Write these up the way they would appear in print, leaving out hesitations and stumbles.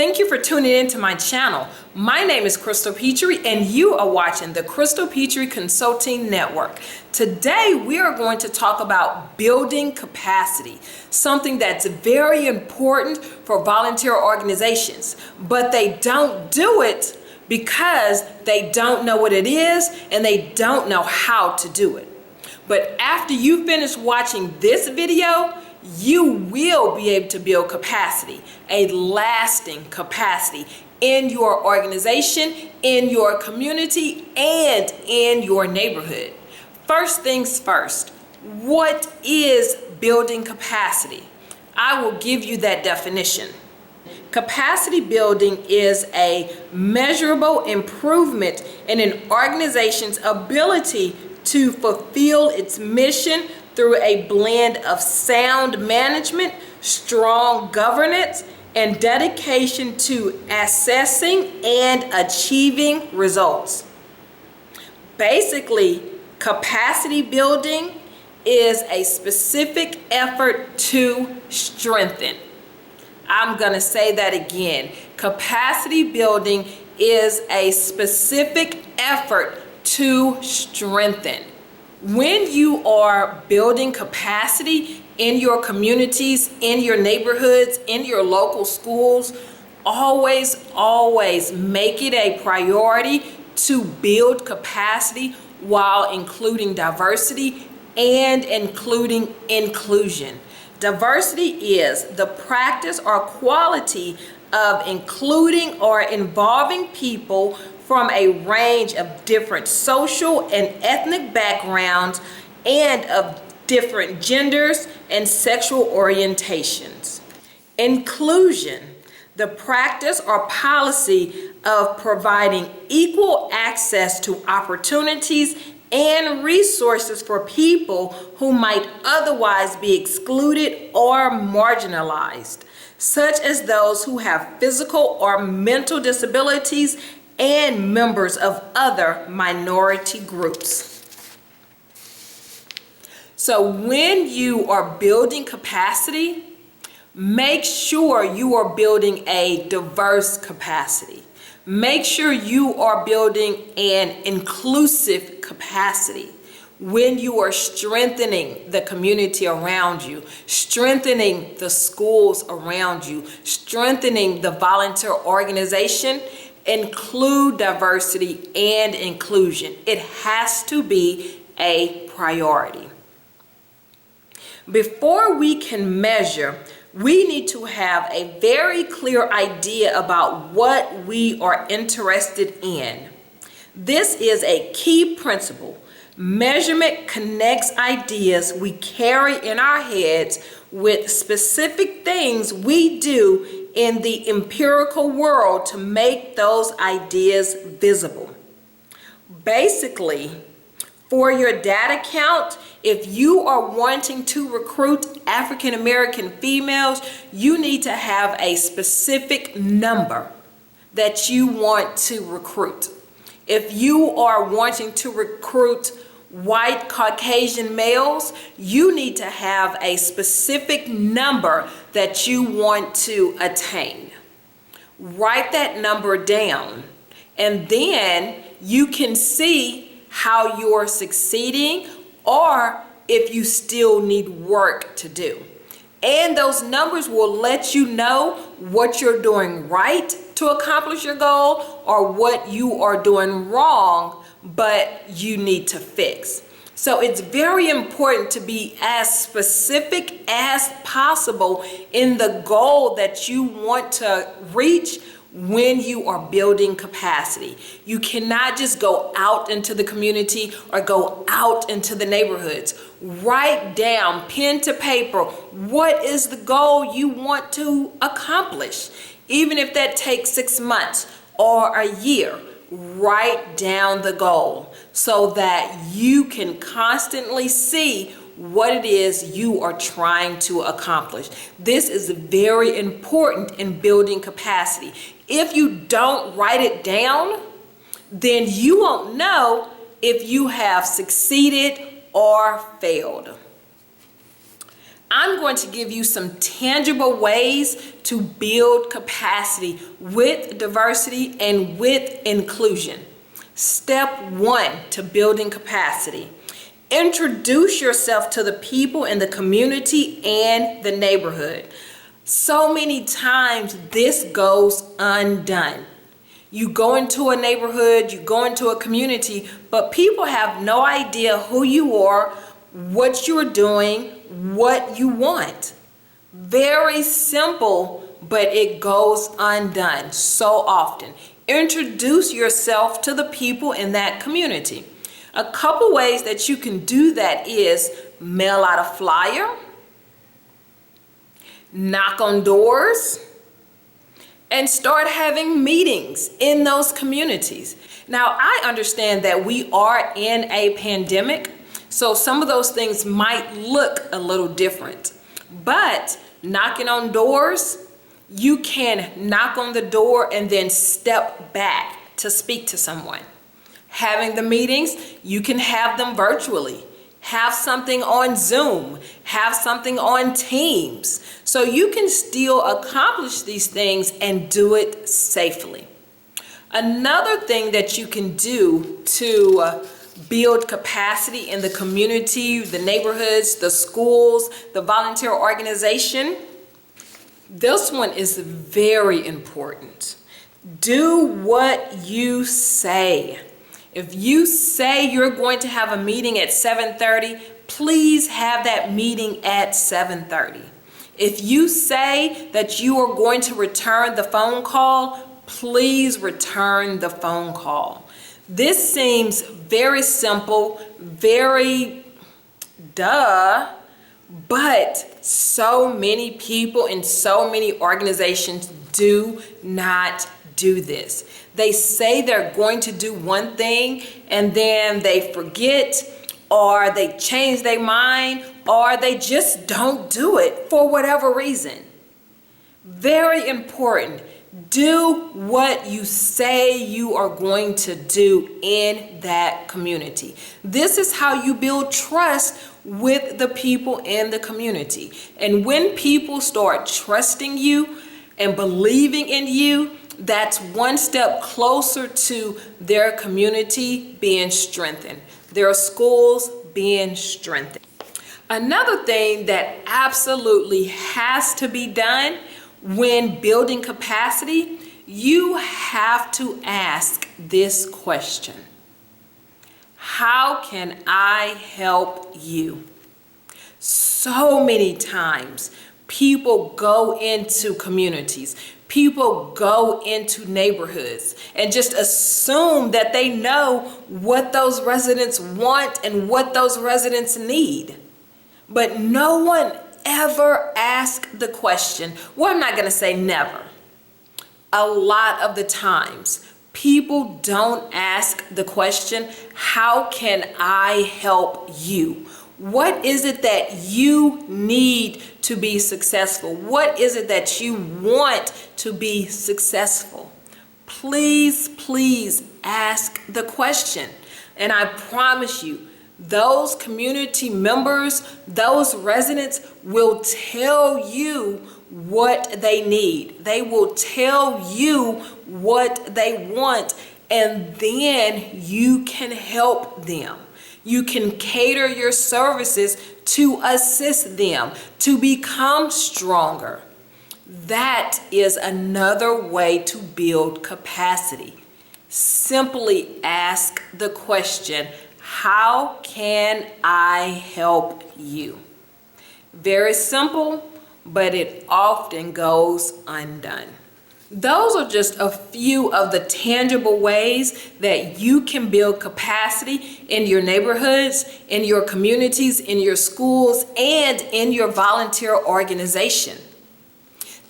Thank you for tuning in to my channel. My name is Crystal Petrie and you are watching the Crystal Petrie Consulting Network. Today we are going to talk about building capacity, something that's very important for volunteer organizations, but they don't do it because they don't know what it is and they don't know how to do it. But after you finish watching this video, you will be able to build capacity, a lasting capacity in your organization, in your community, and in your neighborhood. First things first, what is building capacity? I will give you that definition. Capacity building is a measurable improvement in an organization's ability to fulfill its mission through a blend of sound management, strong governance, and dedication to assessing and achieving results. Basically, capacity building is a specific effort to strengthen. I'm going to say that again. Capacity building is a specific effort to strengthen. When you are building capacity in your communities, in your neighborhoods, in your local schools, always make it a priority to build capacity while including diversity and including inclusion. Diversity is the practice or quality of including or involving people from a range of different social and ethnic backgrounds and of different genders and sexual orientations. Inclusion, the practice or policy of providing equal access to opportunities and resources for people who might otherwise be excluded or marginalized, such as those who have physical or mental disabilities and members of other minority groups. So when you are building capacity, make sure you are building a diverse capacity. Make sure you are building an inclusive capacity. When you are strengthening the community around you, strengthening the schools around you, strengthening the volunteer organization, include diversity and inclusion. It has to be a priority. Before we can measure, we need to have a very clear idea about what we are interested in. This is a key principle. Measurement connects ideas we carry in our heads with specific things we do in the empirical world to make those ideas visible. Basically, for your data count, if you are wanting to recruit African American females, you need to have a specific number that you want to recruit. If you are wanting to recruit white Caucasian males, you need to have a specific number that you want to attain. Write that number down, and then you can see how you're succeeding or if you still need work to do. And those numbers will let you know what you're doing right to accomplish your goal or what you are doing wrong but you need to fix. So it's very important to be as specific as possible in the goal that you want to reach when you are building capacity. You cannot just go out into the community or go out into the neighborhoods. Write down, pen to paper, what is the goal you want to accomplish? Even if that takes 6 months or a year, write down the goal so that you can constantly see what it is you are trying to accomplish. This is very important in building capacity. If you don't write it down, then you won't know if you have succeeded or failed. I'm going to give you some tangible ways to build capacity with diversity and with inclusion. Step 1 to building capacity. Introduce yourself to the people in the community and the neighborhood. So many times this goes undone. You go into a neighborhood, you go into a community, but people have no idea who you are, what you're doing, what you want. Very simple, but it goes undone so often. Introduce yourself to the people in that community. A couple ways that you can do that is mail out a flyer, knock on doors, and start having meetings in those communities. Now, I understand that we are in a pandemic, so some of those things might look a little different. But knocking on doors, you can knock on the door and then step back to speak to someone. Having the meetings, you can have them virtually. Have something on Zoom, have something on Teams. So you can still accomplish these things and do it safely. Another thing that you can do to build capacity in the community, the neighborhoods, the schools, the volunteer organization, this one is very important. Do what you say. If you say you're going to have a meeting at 7:30, please have that meeting at 7:30. If you say that you are going to return the phone call, please return the phone call. This seems very simple, very but so many people and so many organizations do not do this. They say they're going to do one thing and then they forget, or they change their mind, or they just don't do it for whatever reason. Very important. Do what you say you are going to do in that community. This is how you build trust with the people in the community. And when people start trusting you and believing in you, that's one step closer to their community being strengthened, their schools being strengthened. Another thing that absolutely has to be done when building capacity, you have to ask this question: how can I help you? So many times people go into communities, people go into neighborhoods and just assume that they know what those residents want and what those residents need. But no one ever asks the question. Well, I'm not going to say never. A lot of the times, people don't ask the question, how can I help you? What is it that you need to be successful? What is it that you want to be successful? Please, please ask the question. And I promise you, those community members, those residents will tell you what they need. They will tell you what they want, and then you can help them. You can cater your services to assist them to become stronger. That is another way to build capacity. Simply ask the question, how can I help you? Very simple, but it often goes undone. Those are just a few of the tangible ways that you can build capacity in your neighborhoods, in your communities, in your schools, and in your volunteer organization.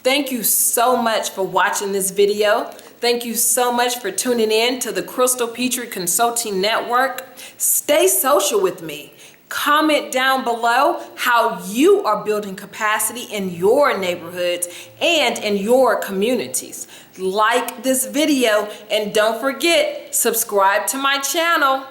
Thank you so much for watching this video. Thank you so much for tuning in to the Crystal Petrie Consulting Network. Stay social with me. Comment down below how you are building capacity in your neighborhoods and in your communities. Like this video, and don't forget, subscribe to my channel.